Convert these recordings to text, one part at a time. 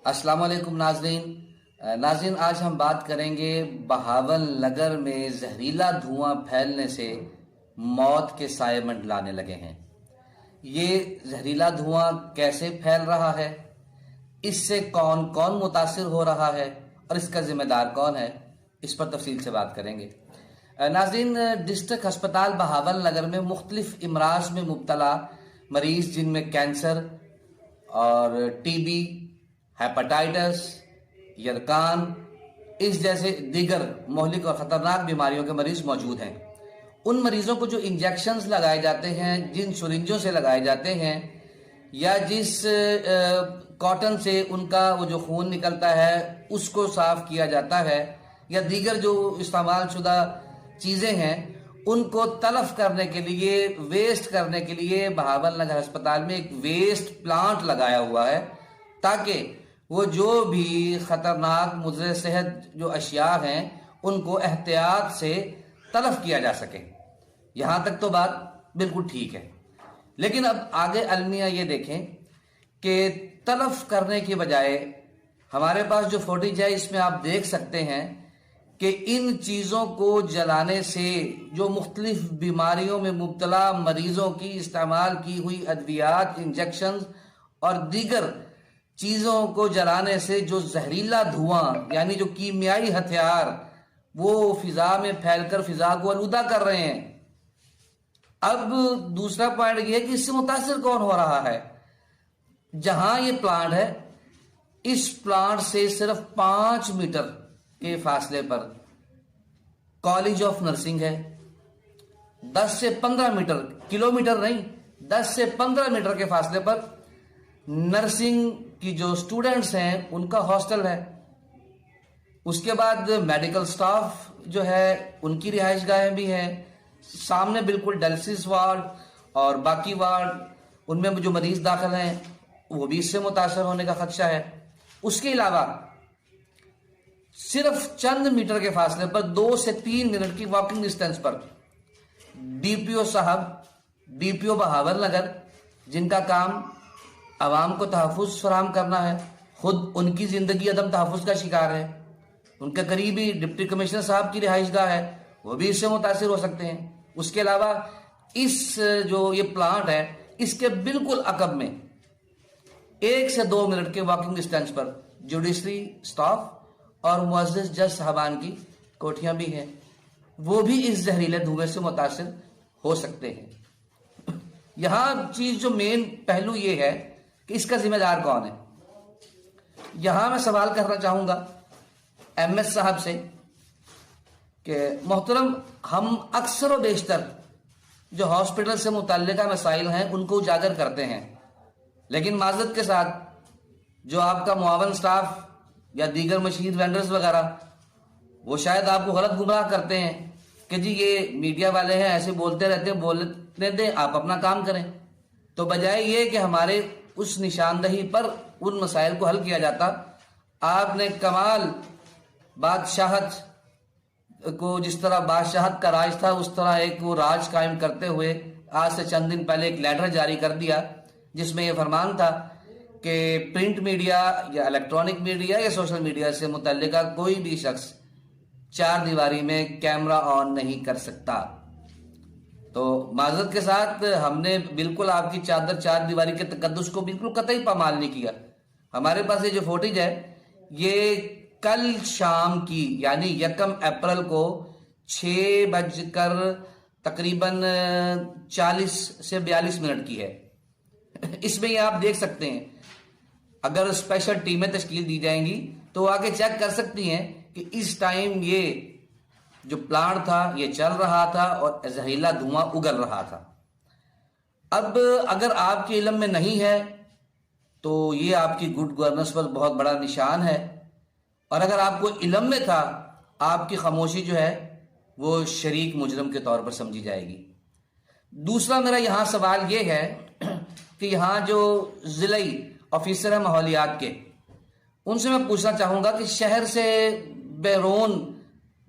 السلام علیکم ناظرین، آج ہم بات کریں گے بہاول نگر میں زہریلا دھواں پھیلنے سے موت کے سائے منڈلانے لگے ہیں۔ یہ زہریلا دھواں کیسے پھیل رہا ہے، اس سے کون کون متاثر ہو رہا ہے اور اس کا ذمہ دار کون ہے، اس پر تفصیل سے بات کریں گے۔ ناظرین، ڈسٹرکٹ ہسپتال بہاول نگر میں مختلف امراض میں مبتلا مریض جن میں کینسر اور ٹی بی، ہیپاٹائٹس، یرقان اس جیسے دیگر مہلک اور خطرناک بیماریوں کے مریض موجود ہیں۔ ان مریضوں کو جو انجیکشنز لگائے جاتے ہیں، جن سرنجوں سے لگائے جاتے ہیں یا جس کاٹن سے ان کا وہ جو خون نکلتا ہے اس کو صاف کیا جاتا ہے، یا دیگر جو استعمال شدہ چیزیں ہیں ان کو تلف کرنے کے لیے، ویسٹ کرنے کے لیے بہاول نگر ہسپتال میں ایک ویسٹ پلانٹ لگایا ہوا ہے، تاکہ وہ جو بھی خطرناک مضر صحت جو اشیاء ہیں ان کو احتیاط سے تلف کیا جا سکے۔ یہاں تک تو بات بالکل ٹھیک ہے، لیکن اب آگے المیہ یہ دیکھیں کہ تلف کرنے کی بجائے ہمارے پاس جو فوٹیج ہے اس میں آپ دیکھ سکتے ہیں کہ ان چیزوں کو جلانے سے جو مختلف بیماریوں میں مبتلا مریضوں کی استعمال کی ہوئی ادویات، انجیکشنز اور دیگر چیزوں کو جلانے سے جو زہریلا دھواں یعنی جو کیمیائی ہتھیار وہ فضا میں پھیل کر فضا کو آلودہ کر رہے ہیں۔ اب دوسرا پوائنٹ یہ ہے کہ اس سے متاثر کون ہو رہا ہے۔ جہاں یہ پلانٹ ہے، اس پلانٹ سے صرف 5 میٹر کے فاصلے پر کالج آف نرسنگ ہے۔ 10 سے 15 میٹر، کلومیٹر نہیں، 10 سے 15 میٹر کے فاصلے پر نرسنگ کی جو سٹوڈنٹس ہیں ان کا ہاسٹل ہے۔ اس کے بعد میڈیکل سٹاف جو ہے ان کی رہائش گاہیں بھی ہیں۔ سامنے بالکل ڈائلسس وارڈ اور باقی وارڈ، ان میں جو مریض داخل ہیں وہ بھی اس سے متاثر ہونے کا خدشہ ہے۔ اس کے علاوہ صرف چند میٹر کے فاصلے پر 2 سے 3 منٹ کی واکنگ ڈسٹینس پر ڈی پی او صاحب، ڈی پی او بہاول نگر، جن کا کام عوام کو تحفظ فراہم کرنا ہے، خود ان کی زندگی عدم تحفظ کا شکار ہے۔ ان کے قریبی ڈپٹی کمشنر صاحب کی رہائش گاہ ہے، وہ بھی اس سے متاثر ہو سکتے ہیں۔ اس کے علاوہ اس جو یہ پلانٹ ہے اس کے بالکل عقب میں 1 سے 2 منٹ کے واکنگ ڈسٹینس پر جوڈیشری سٹاف اور معزز جج صاحبان کی کوٹھیاں بھی ہیں، وہ بھی اس زہریلے دھوئیں سے متاثر ہو سکتے ہیں۔ یہاں چیز جو مین پہلو یہ ہے کہ اس کا ذمہ دار کون ہے۔ یہاں میں سوال کرنا چاہوں گا ایم ایس صاحب سے کہ محترم، ہم اکثر و بیشتر جو ہاسپٹل سے متعلقہ مسائل ہیں ان کو اجاگر کرتے ہیں، لیکن معذرت کے ساتھ جو آپ کا معاون سٹاف یا دیگر مشیر وینڈرز وغیرہ وہ شاید آپ کو غلط گمراہ کرتے ہیں کہ جی یہ میڈیا والے ہیں ایسے بولتے رہتے ہیں، بولنے دیں، آپ اپنا کام کریں۔ تو بجائے یہ کہ ہمارے اس نشاندہی پر ان مسائل کو حل کیا جاتا، آپ نے کمال بادشاہت کو، جس طرح بادشاہت کا راج تھا اس طرح ایک وہ راج قائم کرتے ہوئے آج سے چند دن پہلے ایک لیٹر جاری کر دیا جس میں یہ فرمان تھا کہ پرنٹ میڈیا یا الیکٹرانک میڈیا یا سوشل میڈیا سے متعلقہ کوئی بھی شخص 4 دیواری میں کیمرہ آن نہیں کر سکتا۔ تو معذرت کے ساتھ ہم نے بالکل آپ کی چادر 4 دیواری کے تقدس کو بالکل قطعی پامال نہیں کیا۔ ہمارے پاس یہ جو فوٹیج ہے یہ کل شام کی یعنی 1 اپریل کو 6 بج کر تقریباً 40 سے 42 منٹ کی ہے۔ اس میں یہ آپ دیکھ سکتے ہیں، اگر اسپیشل ٹیمیں تشکیل دی جائیں گی تو وہ آگے چیک کر سکتی ہیں کہ اس ٹائم یہ جو پلانٹ تھا یہ چل رہا تھا اور زہریلا دھواں اگل رہا تھا۔ اب اگر آپ کے علم میں نہیں ہے تو یہ آپ کی گڈ گورننس پر بہت بڑا نشان ہے، اور اگر آپ کو علم میں تھا آپ کی خاموشی جو ہے وہ شریک مجرم کے طور پر سمجھی جائے گی۔ دوسرا میرا یہاں سوال یہ ہے کہ یہاں جو ضلعی آفیسر ہیں ماحولیات کے، ان سے میں پوچھنا چاہوں گا کہ شہر سے بیرون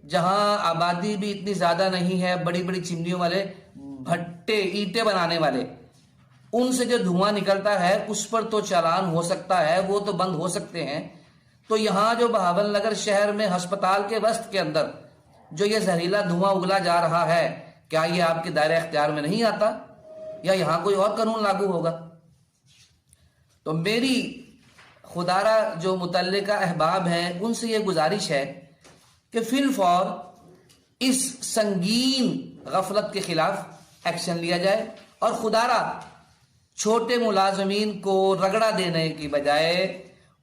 جہاں آبادی بھی اتنی زیادہ نہیں ہے، بڑی بڑی چمنیوں والے بھٹے، اینٹیں بنانے والے، ان سے جو دھواں نکلتا ہے اس پر تو چالان ہو سکتا ہے، وہ تو بند ہو سکتے ہیں، تو یہاں جو بہاول نگر شہر میں ہسپتال کے وسط کے اندر جو یہ زہریلا دھواں اگلا جا رہا ہے، کیا یہ آپ کے دائرہ اختیار میں نہیں آتا، یا یہاں کوئی اور قانون لاگو ہوگا؟ تو میری خدارہ جو متعلقہ احباب ہیں ان سے یہ گزارش ہے کہ فی الفور اس سنگین غفلت کے خلاف ایکشن لیا جائے، اور خدارہ چھوٹے ملازمین کو رگڑا دینے کی بجائے،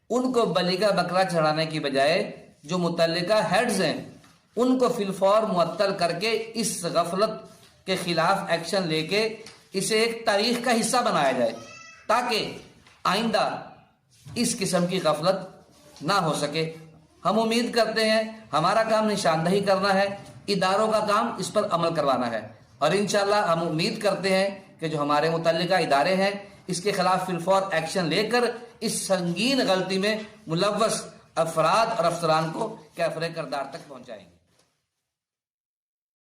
ان کو بلی کا بکرا چڑھانے کی بجائے، جو متعلقہ ہیڈز ہیں ان کو فی الفور معطل کر کے اس غفلت کے خلاف ایکشن لے کے اسے ایک تاریخ کا حصہ بنایا جائے، تاکہ آئندہ اس قسم کی غفلت نہ ہو سکے۔ ہم امید کرتے ہیں، ہمارا کام نشاندہی کرنا ہے، اداروں کا کام اس پر عمل کروانا ہے، اور انشاءاللہ ہم امید کرتے ہیں کہ جو ہمارے متعلقہ ادارے ہیں اس کے خلاف فی الفور ایکشن لے کر اس سنگین غلطی میں ملوث افراد اور افسران کو کیفر کردار تک پہنچائیں گے۔